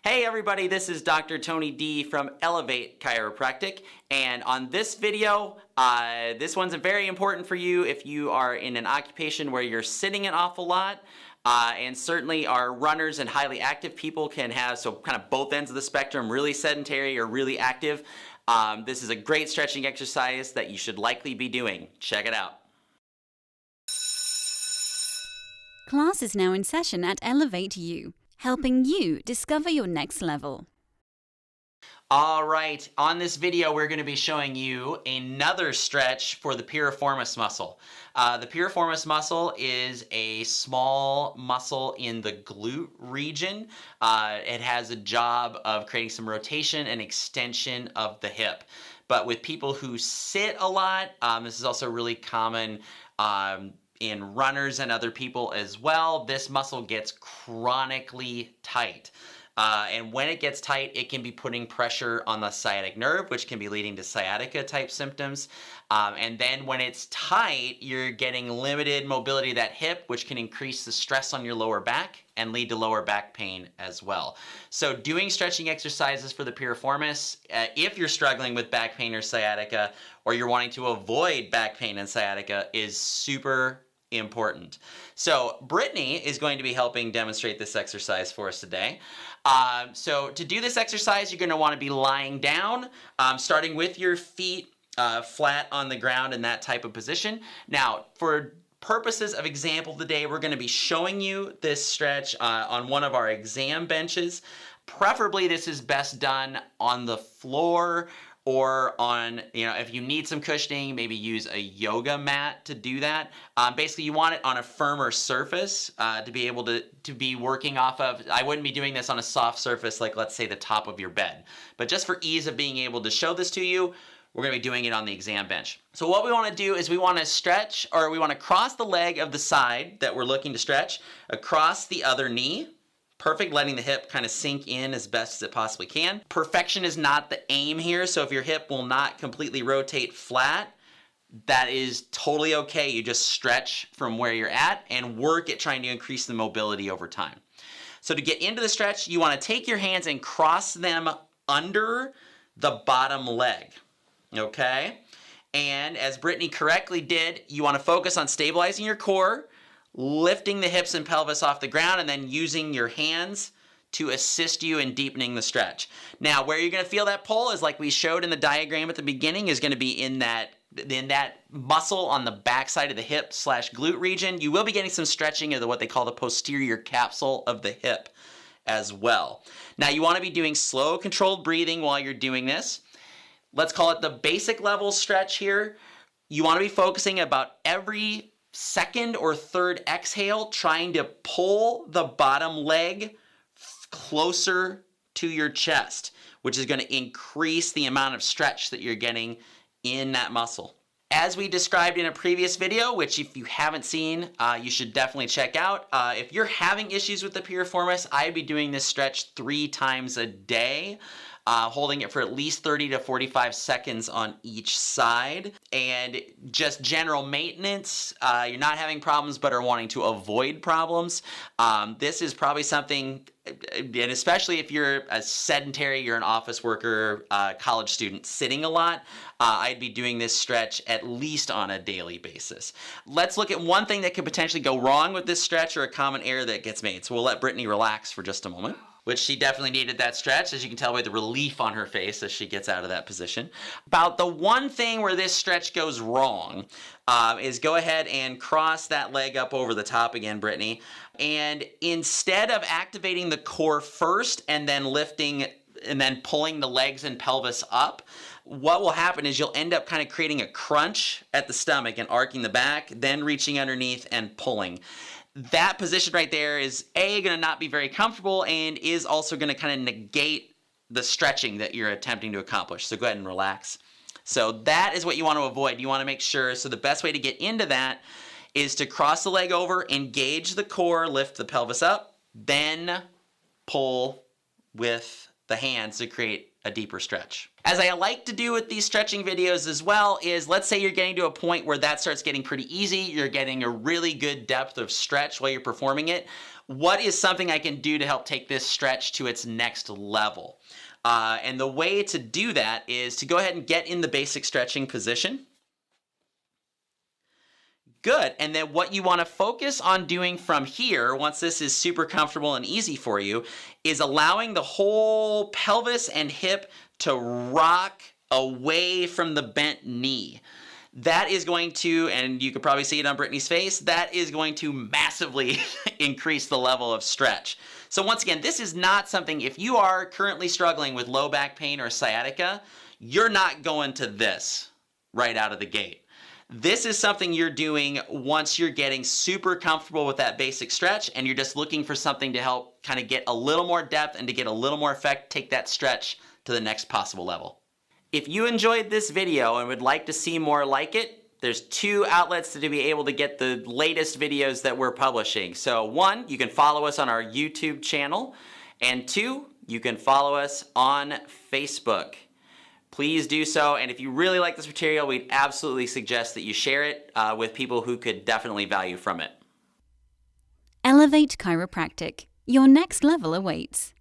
Hey everybody, this is Dr. Tony D from Elev8 Chiropractic, and on this video, this one's very important for you if you are in an occupation where you're sitting an awful lot, and certainly our runners and highly active people can have, so kind of both ends of the spectrum, really sedentary or really active. This is a great stretching exercise that you should likely be doing. Check it out. Class is now in session at Elev8U, helping you discover your next level. All right, on this video we're going to be showing you another stretch for the piriformis muscle. The piriformis muscle is a small muscle in the glute region. It has a job of creating some rotation and extension of the hip. But with people who sit a lot, this is also really common in runners and other people as well. This muscle gets chronically tight. And when it gets tight, it can be putting pressure on the sciatic nerve, which can be leading to sciatica type symptoms. And then when it's tight, you're getting limited mobility of that hip, which can increase the stress on your lower back and lead to lower back pain as well. So doing stretching exercises for the piriformis, if you're struggling with back pain or sciatica, or you're wanting to avoid back pain and sciatica, is super important. So Brittany is going to be helping demonstrate this exercise for us today. So to do this exercise, you're going to want to be lying down, starting with your feet flat on the ground in that type of position. Now, for purposes of example today, we're going to be showing you this stretch on one of our exam benches. Preferably, this is best done on the floor, or on, if you need some cushioning, maybe use a yoga mat to do that. Basically, you want it on a firmer surface to be able to be working off of. I wouldn't be doing this on a soft surface like, let's say, the top of your bed. But just for ease of being able to show this to you, we're going to be doing it on the exam bench. So what we want to do is we want to stretch, or we want to cross the leg of the side that we're looking to stretch across the other knee. Perfect, letting the hip kind of sink in as best as it possibly can. Perfection is not the aim here, so if your hip will not completely rotate flat, that is totally okay. You just stretch from where you're at and work at trying to increase the mobility over time. So to get into the stretch, you want to take your hands and cross them under the bottom leg, okay? And as Brittany correctly did, you want to focus on stabilizing your core, lifting the hips and pelvis off the ground, and then using your hands to assist you in deepening the stretch. Now, where you're going to feel that pull is, like we showed in the diagram at the beginning, is going to be in that muscle on the backside of the hip / glute region. You will be getting some stretching of what they call the posterior capsule of the hip as well. Now, you want to be doing slow, controlled breathing while you're doing this. Let's call it the basic level stretch here. You want to be focusing about every second or third exhale, trying to pull the bottom leg closer to your chest, which is going to increase the amount of stretch that you're getting in that muscle. As we described in a previous video, which if you haven't seen, you should definitely check out. If you're having issues with the piriformis, I'd be doing this stretch 3 times a day. Holding it for at least 30 to 45 seconds on each side. And just general maintenance, you're not having problems but are wanting to avoid problems. This is probably something, and especially if you're a sedentary, you're an office worker, college student sitting a lot, I'd be doing this stretch at least on a daily basis. Let's look at one thing that could potentially go wrong with this stretch, or a common error that gets made. So we'll let Brittany relax for just a moment, which she definitely needed that stretch, as you can tell by the relief on her face as she gets out of that position. About the one thing where this stretch goes wrong is go ahead and cross that leg up over the top again, Brittany. And instead of activating the core first and then lifting and then pulling the legs and pelvis up, what will happen is you'll end up kind of creating a crunch at the stomach and arcing the back, then reaching underneath and pulling. That position right there is going to not be very comfortable, and is also going to kind of negate the stretching that you're attempting to accomplish. So go ahead and relax. So that is what you want to avoid. You want to make sure, so the best way to get into that is to cross the leg over, engage the core, lift the pelvis up, then pull with the hands to create a deeper stretch. As I like to do with these stretching videos as well is, let's say you're getting to a point where that starts getting pretty easy, you're getting a really good depth of stretch while you're performing it. what is something I can do to help take this stretch to its next level? And the way to do that is to go ahead and get in the basic stretching position. Good. And then what you want to focus on doing from here, once this is super comfortable and easy for you, is allowing the whole pelvis and hip to rock away from the bent knee. That is going to, and you can probably see it on Brittany's face, that is going to massively increase the level of stretch. So once again, this is not something, if you are currently struggling with low back pain or sciatica, you're not going to this right out of the gate. This is something you're doing once you're getting super comfortable with that basic stretch and you're just looking for something to help kind of get a little more depth and to get a little more effect, take that stretch to the next possible level. If you enjoyed this video and would like to see more like it, there's 2 outlets to be able to get the latest videos that we're publishing. So 1, you can follow us on our YouTube channel, and 2, you can follow us on Facebook. Please do so, and if you really like this material, we'd absolutely suggest that you share it with people who could definitely value from it. Elev8 Chiropractic. Your next level awaits.